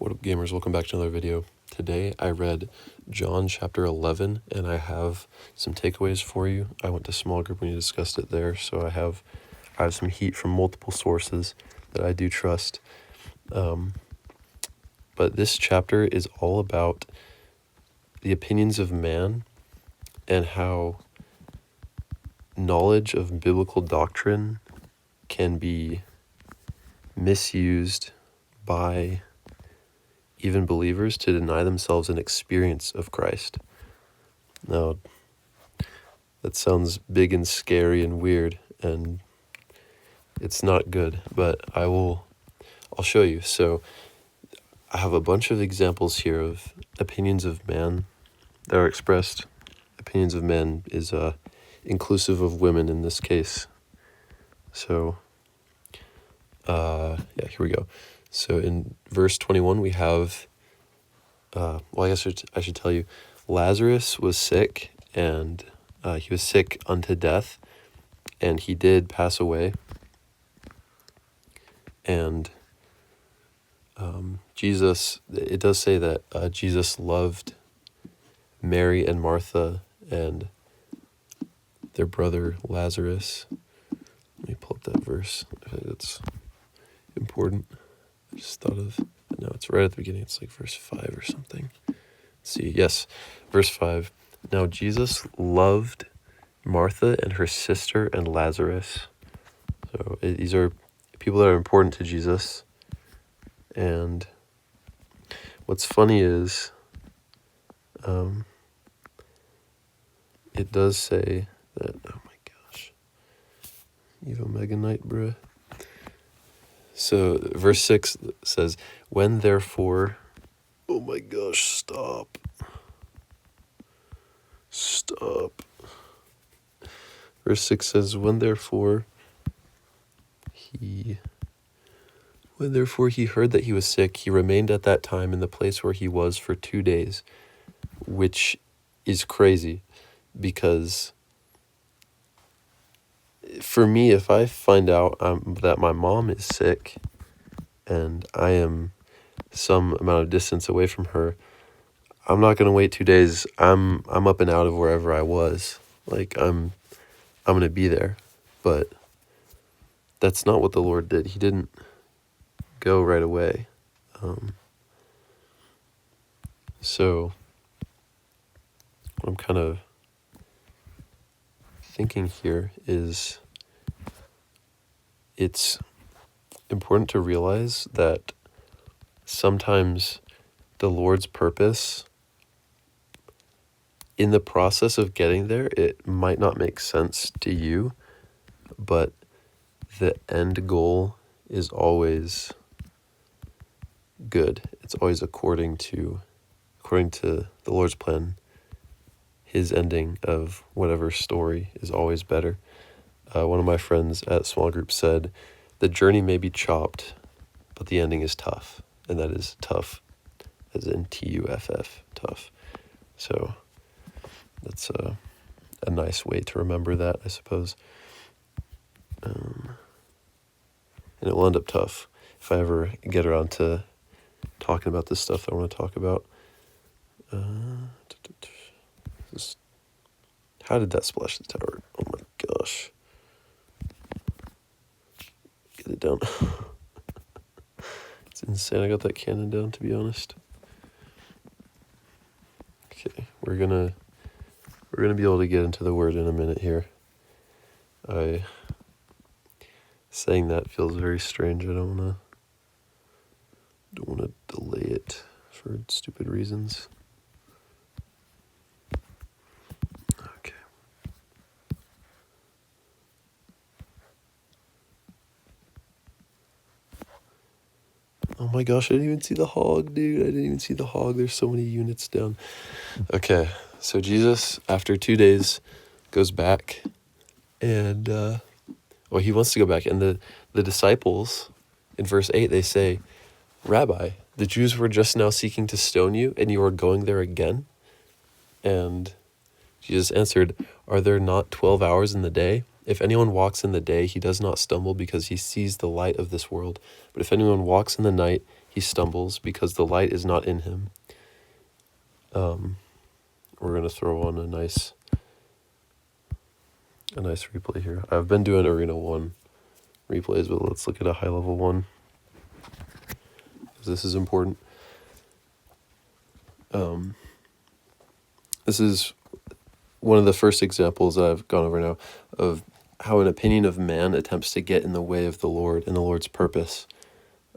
What up, gamers? Welcome back to another video. Today I read John chapter 11 and I have some takeaways for you. I went to small group when you discussed it there, so I have some heat from multiple sources that I do trust. But this chapter is all about the opinions of man and how knowledge of biblical doctrine can be misused by even believers to deny themselves an experience of Christ. Now, that sounds big and scary and weird, and it's not good, but I'll show you. So I have a bunch of examples here of opinions of man that are expressed. Opinions of men is inclusive of women in this case. So, here we go. So in verse 21, we have, I guess I should tell you, Lazarus was sick, and he was sick unto death, and he did pass away. And Jesus, it does say that Jesus loved Mary and Martha and their brother Lazarus. Let me pull up that verse. I think that's important. I just thought of, no, it's right at the beginning. It's like verse 5 or something. Let's see. Yes, verse 5. Now Jesus loved Martha and her sister and Lazarus. So these are people that are important to Jesus. And what's funny is, it does say that, oh my gosh, Evo Mega Knight, bruh. So verse 6 says, when therefore, oh my gosh, stop. Verse 6 says, when therefore he heard that he was sick, he remained at that time in the place where he was for 2 days, which is crazy, because for me, if I find out that my mom is sick and I am some amount of distance away from her, I'm not going to wait 2 days. I'm up and out of wherever I was. Like, I'm going to be there. But that's not what the Lord did. He didn't go right away. So what I'm kind of thinking here is it's important to realize that sometimes the Lord's purpose, in the process of getting there, it might not make sense to you, but the end goal is always good. It's always according to the Lord's plan. His ending of whatever story is always better. One of my friends at small group said, the journey may be chopped, but the ending is tough. And that is tough, as in Tuff, tough. So that's a nice way to remember that, I suppose. And it will end up tough if I ever get around to talking about this stuff that I want to talk about. How did that splash the tower? Oh my gosh. Get it down. It's insane. I got that cannon down, to be honest. Okay, we're gonna be able to get into the word in a minute here. Saying that feels very strange. I don't wanna delay it for stupid reasons. Okay. Oh my gosh, I didn't even see the hog, dude. I didn't even see the hog. There's so many units down. Okay, so Jesus, after 2 days, goes back, and, he wants to go back. And the disciples, in verse 8, they say, Rabbi, the Jews were just now seeking to stone you, and you are going there again? And Jesus answered, are there not 12 hours in the day? If anyone walks in the day, he does not stumble because he sees the light of this world. But if anyone walks in the night, he stumbles because the light is not in him. We're going to throw on a nice replay here. I've been doing Arena 1 replays, but let's look at a high-level one, because this is important. This is one of the first examples that I've gone over now of how an opinion of man attempts to get in the way of the Lord and the Lord's purpose.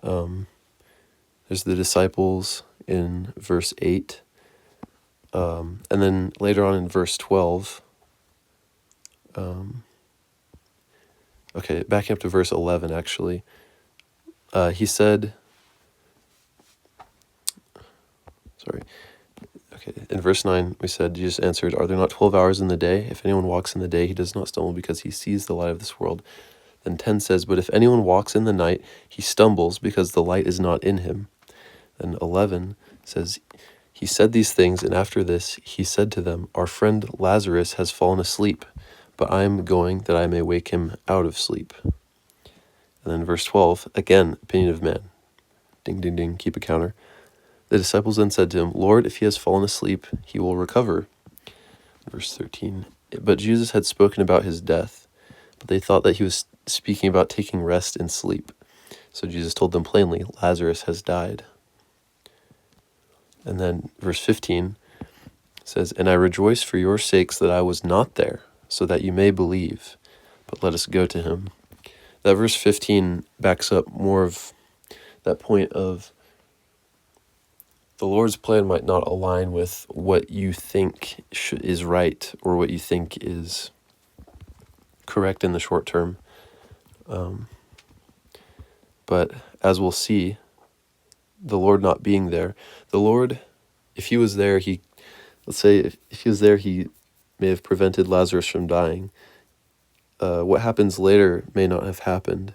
There's the disciples in verse 8, and then later on in verse 12, backing up to verse 11, actually, he said, in verse 9, we said, Jesus answered, "Are there not 12 hours in the day? If anyone walks in the day, he does not stumble because he sees the light of this world." Then 10 says, "But if anyone walks in the night, he stumbles because the light is not in him." Then 11 says, "He said these things, and after this he said to them, 'Our friend Lazarus has fallen asleep, but I am going that I may wake him out of sleep.'" And then verse 12, again, opinion of man. Ding, ding, ding, keep a counter. The disciples then said to him, "Lord, if he has fallen asleep, he will recover." Verse 13, but Jesus had spoken about his death, but they thought that he was speaking about taking rest in sleep. So Jesus told them plainly, "Lazarus has died." And then verse 15 says, "And I rejoice for your sakes that I was not there, so that you may believe, but let us go to him." That verse 15 backs up more of that point of the Lord's plan might not align with what you think is right or what you think is correct in the short term. But as we'll see, the Lord not being there, the Lord, if he was there, let's say if he was there, he may have prevented Lazarus from dying. What happens later may not have happened,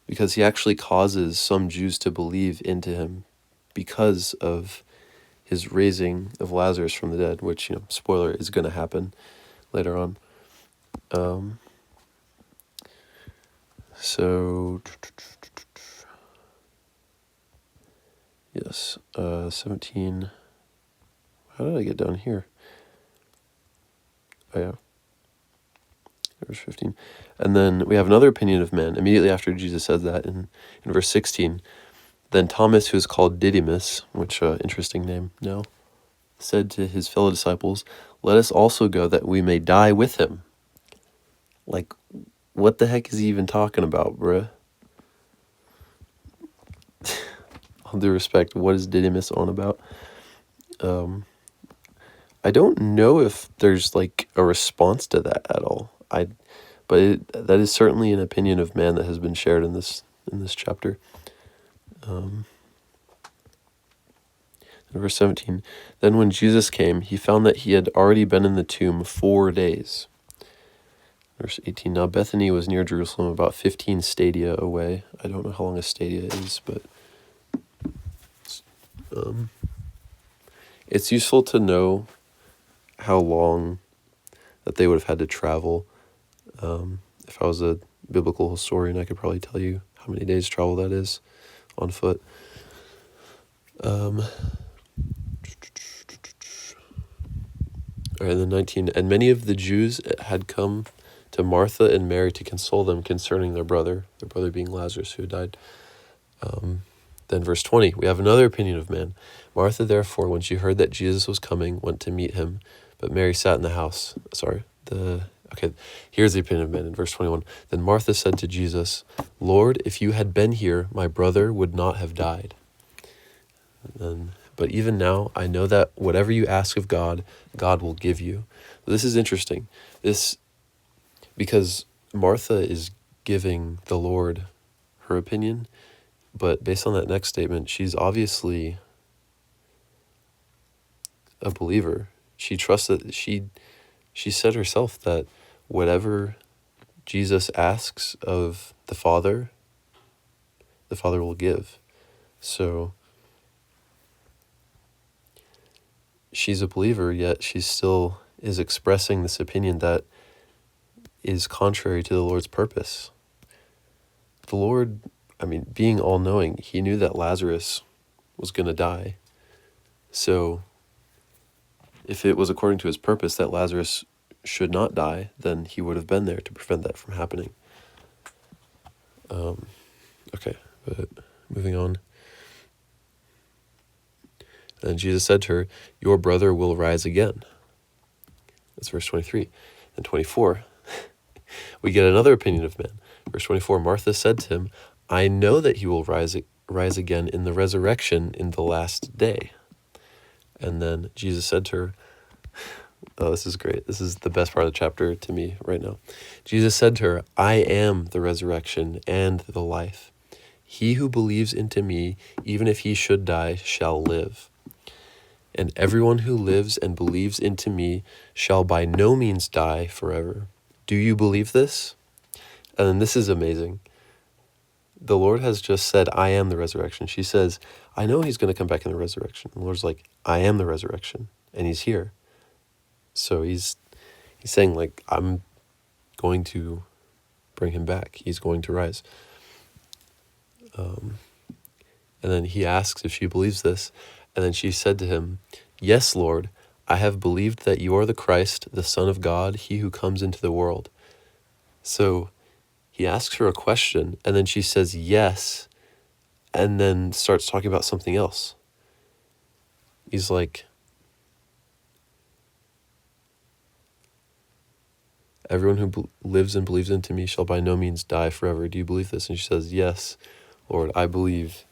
because he actually causes some Jews to believe into him because of his raising of Lazarus from the dead, which, spoiler, is going to happen later on. Yes, 17. How did I get down here? Oh, yeah. Verse 15. And then we have another opinion of men immediately after Jesus says that in verse 16. Then Thomas, who is called Didymus, which interesting name now, said to his fellow disciples, "Let us also go that we may die with him." Like, what the heck is he even talking about, bruh? All due respect, what is Didymus on about? I don't know if there's like a response to that at all. That is certainly an opinion of man that has been shared in this chapter. Verse 17, then when Jesus came, he found that he had already been in the tomb 4 days. Verse 18, now Bethany was near Jerusalem, about 15 stadia away. I don't know how long a stadia is, but it's useful to know how long that they would have had to travel. If I was a biblical historian, I could probably tell you how many days travel that is on foot. All right, then 19, and many of the Jews had come to Martha and Mary to console them concerning their brother being Lazarus, who had died. Then verse 20, we have another opinion of man. Martha, therefore, when she heard that Jesus was coming, went to meet him, but Mary sat in the house. Here's the opinion of man in verse 21. Then Martha said to Jesus, "Lord, if you had been here, my brother would not have died. But even now, I know that whatever you ask of God, God will give you." This is interesting. Because Martha is giving the Lord her opinion, but based on that next statement, she's obviously a believer. She trusts that she said herself that whatever Jesus asks of the Father will give. So she's a believer, yet she still is expressing this opinion that is contrary to the Lord's purpose. The Lord being all-knowing, he knew that Lazarus was going to die. So if it was according to his purpose that Lazarus should not die, then he would have been there to prevent that from happening. Okay, but moving on. And Jesus said to her, "Your brother will rise again." That's verse 23. And 24, we get another opinion of man. Verse 24, Martha said to him, "I know that he will rise again in the resurrection in the last day." And then Jesus said to her, oh, this is great. This is the best part of the chapter to me right now. Jesus said to her, "I am the resurrection and the life. He who believes into me, even if he should die, shall live. And everyone who lives and believes into me shall by no means die forever. Do you believe this?" And this is amazing. The Lord has just said, "I am the resurrection." She says, "I know he's going to come back in the resurrection." The Lord's like, "I am the resurrection," and he's here. So he's saying, like, I'm going to bring him back. He's going to rise. And then he asks if she believes this. And then she said to him, "Yes, Lord, I have believed that you are the Christ, the Son of God, he who comes into the world." So he asks her a question, and then she says yes, and then starts talking about something else. He's like, "Everyone who lives and believes into me shall by no means die forever. Do you believe this?" And she says, "Yes, Lord, I believe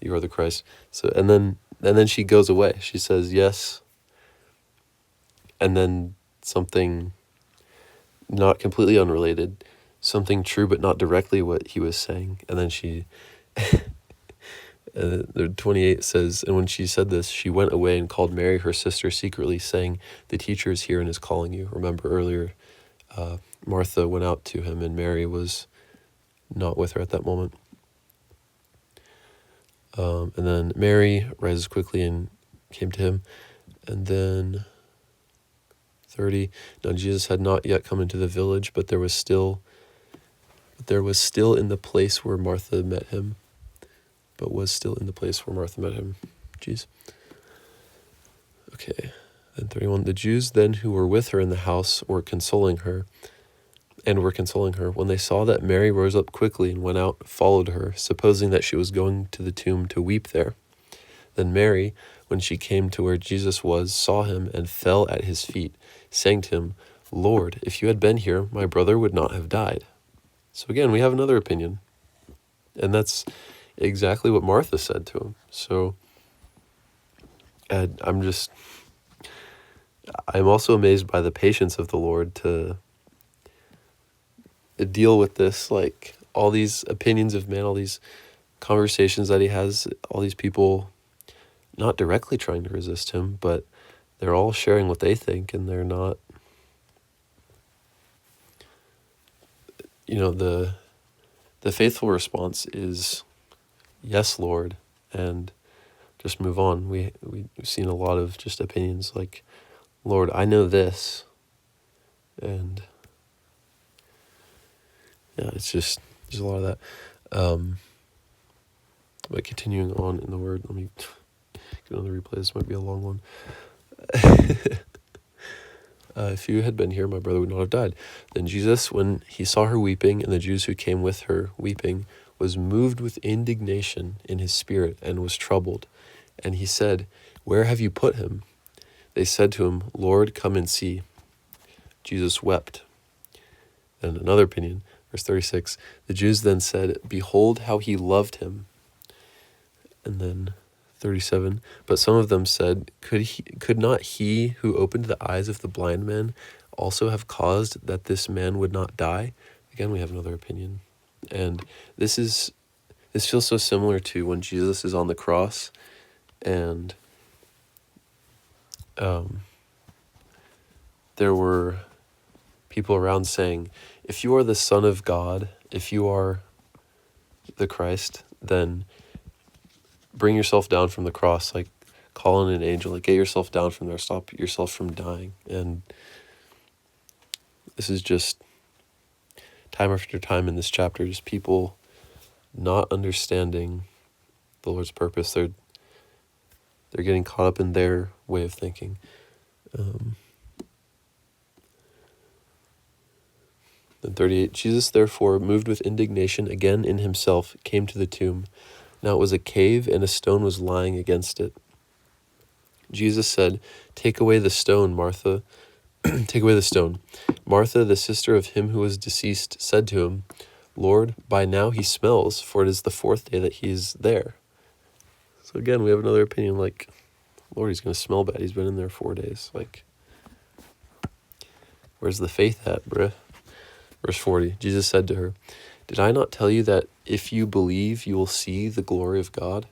you are the Christ." So, and then she goes away. She says yes, and then something not completely unrelated, something true but not directly what he was saying. And then she, 28 says, "And when she said this, she went away and called Mary, her sister, secretly, saying, 'The teacher is here and is calling you.'" Remember earlier, Martha went out to him and Mary was not with her at that moment. And then Mary rises quickly and came to him. And then 30, now Jesus had not yet come into the village, but there was still in the place where Martha met him. Jeez. Okay. Then 31, the Jews then who were with her in the house were consoling her. When they saw that Mary rose up quickly and went out, followed her, supposing that she was going to the tomb to weep there. Then Mary, when she came to where Jesus was, saw him and fell at his feet, saying to him, "Lord, if you had been here, my brother would not have died." So again, we have another opinion. And that's exactly what Martha said to him. So I'm also amazed by the patience of the Lord to deal with this, like all these opinions of man, all these conversations that he has, all these people not directly trying to resist him, but they're all sharing what they think, and they're not, the faithful response is, "Yes, Lord," and just move on. We've seen a lot of just opinions like, "Lord, I know this," and yeah, there's a lot of that. But continuing on in the word, let me get on the replay. This might be a long one. "If you had been here, my brother would not have died." Then Jesus, when he saw her weeping, and the Jews who came with her weeping, was moved with indignation in his spirit and was troubled. And he said, "Where have you put him?" They said to him, "Lord, come and see." Jesus wept. And another opinion, verse 36, the Jews then said, "Behold how he loved him." And then 37, but some of them said, Could not he who opened the eyes of the blind man also have caused that this man would not die? Again, we have another opinion. And this feels so similar to when Jesus is on the cross, and there were people around saying, "If you are the Son of God, if you are the Christ, then bring yourself down from the cross, like call on an angel, like get yourself down from there, stop yourself from dying." And this is just time after time in this chapter, just people not understanding the Lord's purpose. They're getting caught up in their way of thinking. Then 38, Jesus therefore, moved with indignation again in himself, came to the tomb. Now it was a cave, and a stone was lying against it. Jesus said, "Take away the stone, Martha." Take away the stone. Martha, the sister of him who was deceased, said to him, "Lord, by now he smells, for it is the fourth day that he is there." So again, we have another opinion like, Lord, he's going to smell bad. He's been in there 4 days. Like, where's the faith at, bruh? Verse 40, Jesus said to her, "Did I not tell you that if you believe, you will see the glory of God?"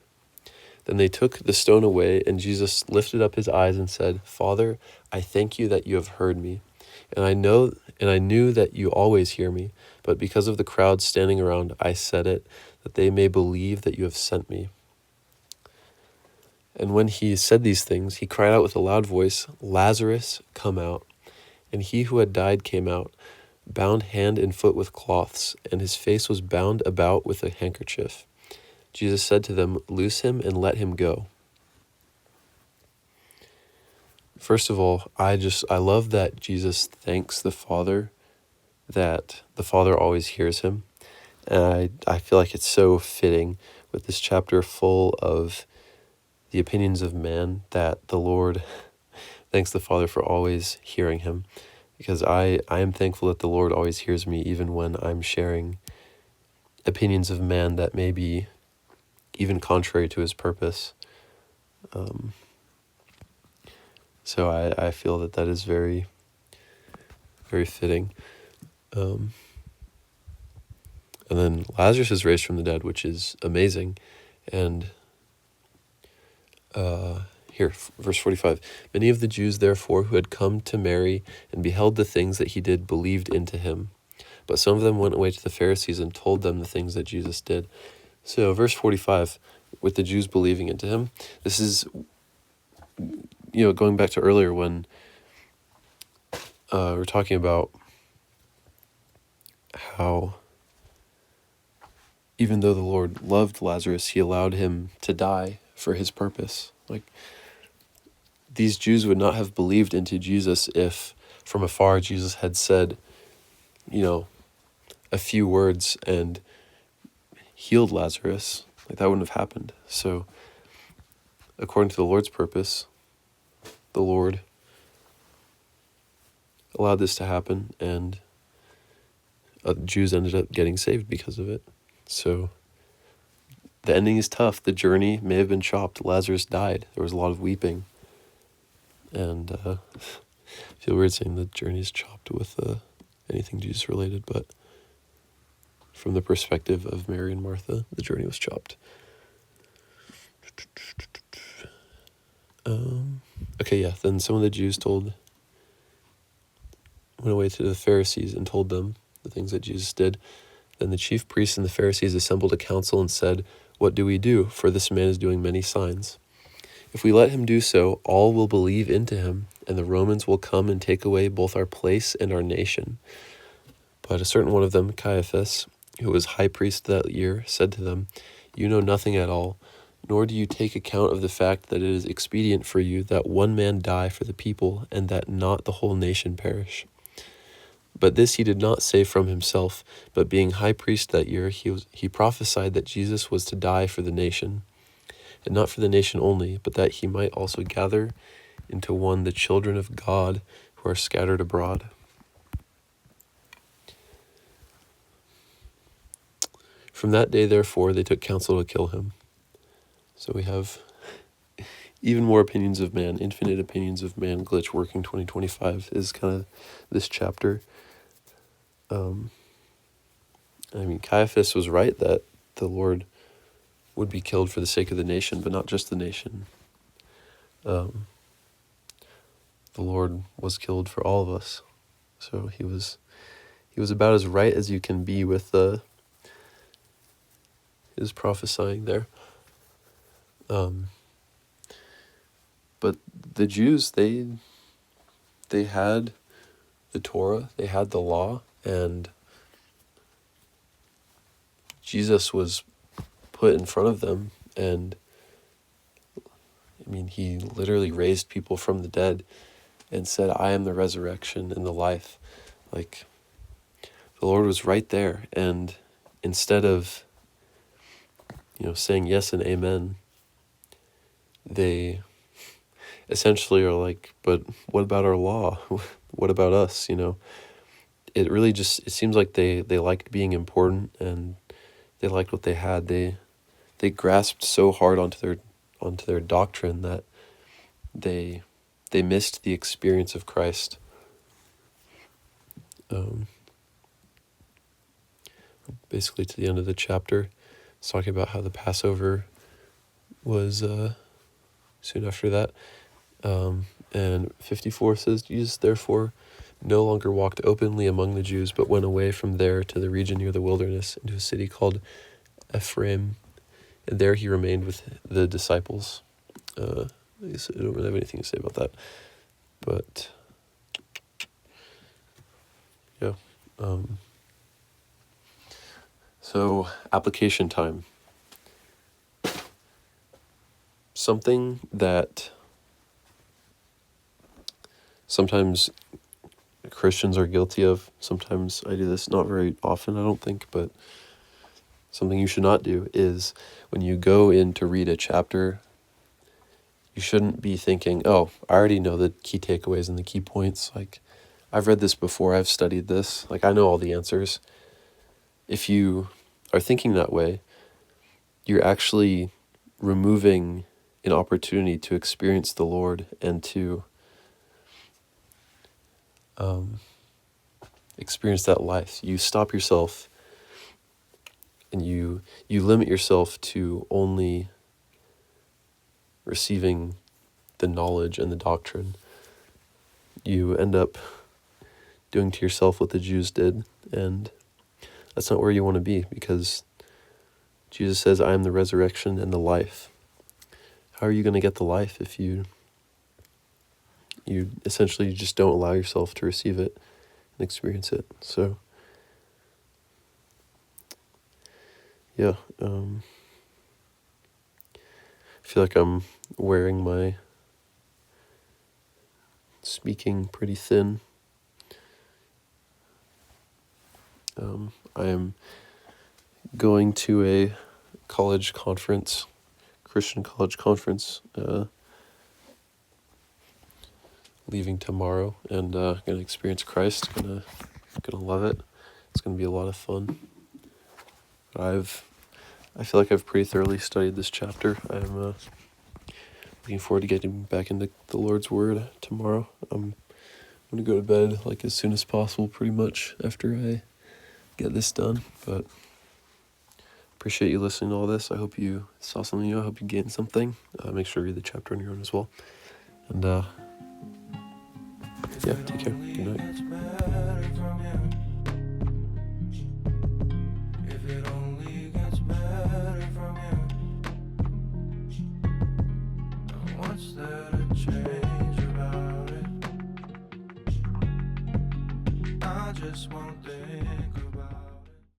Then they took the stone away, and Jesus lifted up his eyes and said, "Father, I thank you that you have heard me. And I knew that you always hear me, but because of the crowd standing around, I said it, that they may believe that you have sent me." And when he said these things, he cried out with a loud voice, "Lazarus, come out." And he who had died came out, bound hand and foot with cloths, and his face was bound about with a handkerchief. Jesus said to them, "Loose him and let him go." First of all, I love that Jesus thanks the Father, that the Father always hears him. And I feel like it's so fitting with this chapter full of the opinions of man that the Lord thanks the Father for always hearing him. Because I am thankful that the Lord always hears me, even when I'm sharing opinions of man that may be even contrary to his purpose. So I feel that is very, very fitting. And then Lazarus is raised from the dead, which is amazing. And here, verse 45, many of the Jews, therefore, who had come to Mary and beheld the things that he did, believed into him. But some of them went away to the Pharisees and told them the things that Jesus did. So verse 45, with the Jews believing into him, this is, going back to earlier when we're talking about how even though the Lord loved Lazarus, he allowed him to die for his purpose. Like, these Jews would not have believed into Jesus if from afar Jesus had said, a few words and healed Lazarus. Like, that wouldn't have happened. So according to the Lord's purpose, the Lord allowed this to happen, and Jews ended up getting saved because of it. So the ending is tough. The journey may have been chopped. Lazarus died. There was a lot of weeping. And I feel weird saying the journey is chopped with anything Jesus related, but from the perspective of Mary and Martha, the journey was chopped. Then some of the Jews went away to the Pharisees and told them the things that Jesus did. Then the chief priests and the Pharisees assembled a council and said, "What do we do? For this man is doing many signs. If we let him do so, all will believe into him, and the Romans will come and take away both our place and our nation." But a certain one of them, Caiaphas, who was high priest that year, said to them, "You know nothing at all, nor do you take account of the fact that it is expedient for you that one man die for the people, and that not the whole nation perish." But this he did not say from himself, but being high priest that year, he prophesied that Jesus was to die for the nation, and not for the nation only, but that he might also gather into one the children of God who are scattered abroad. From that day, therefore, they took counsel to kill him. So we have even more opinions of man, infinite opinions of man. Glitch Working 2025 is kind of this chapter. Caiaphas was right that the Lord would be killed for the sake of the nation, but not just the nation. The Lord was killed for all of us. So he was about as right as you can be with his prophesying there. But the Jews, they had the Torah, they had the law, and Jesus was put in front of them. And I mean, he literally raised people from the dead and said, I am the resurrection and the life. Like, the Lord was right there. And instead of, saying yes and amen, they essentially are like, but what about our law? What about us? It really it seems like they liked being important, and they liked what they had. They grasped so hard onto their doctrine that they missed the experience of Christ. Basically, to the end of the chapter, it's talking about how the Passover was soon after that. And 54 says, Jesus therefore no longer walked openly among the Jews, but went away from there to the region near the wilderness, into a city called Ephraim, and there he remained with the disciples. I guess I don't really have anything to say about that, but yeah. So, application time. Something that sometimes Christians are guilty of. Sometimes I do this, not very often, I don't think, but something you should not do is when you go in to read a chapter, you shouldn't be thinking, oh, I already know the key takeaways and the key points. Like, I've read this before, I've studied this, like, I know all the answers. If you are thinking that way, you're actually removing an opportunity to experience the Lord and to experience that life. You stop yourself and you limit yourself to only receiving the knowledge and the doctrine. You end up doing to yourself what the Jews did, and that's not where you want to be, because Jesus says, I am the resurrection and the life. How are you going to get the life if you essentially just don't allow yourself to receive it and experience it? So, yeah, I feel like I'm wearing my speaking pretty thin. I am going to a college conference, Christian college conference, leaving tomorrow, and gonna experience Christ. Gonna love it. It's gonna be a lot of fun. I feel like I've pretty thoroughly studied this chapter. I'm looking forward to getting back into the Lord's Word tomorrow. I'm gonna go to bed like as soon as possible, pretty much after I get this done. But appreciate you listening to all this. I hope you saw something new. I hope you gained something. Make sure to read the chapter on your own as well. And yeah, take care. Good night. What's there to change about it? I just won't think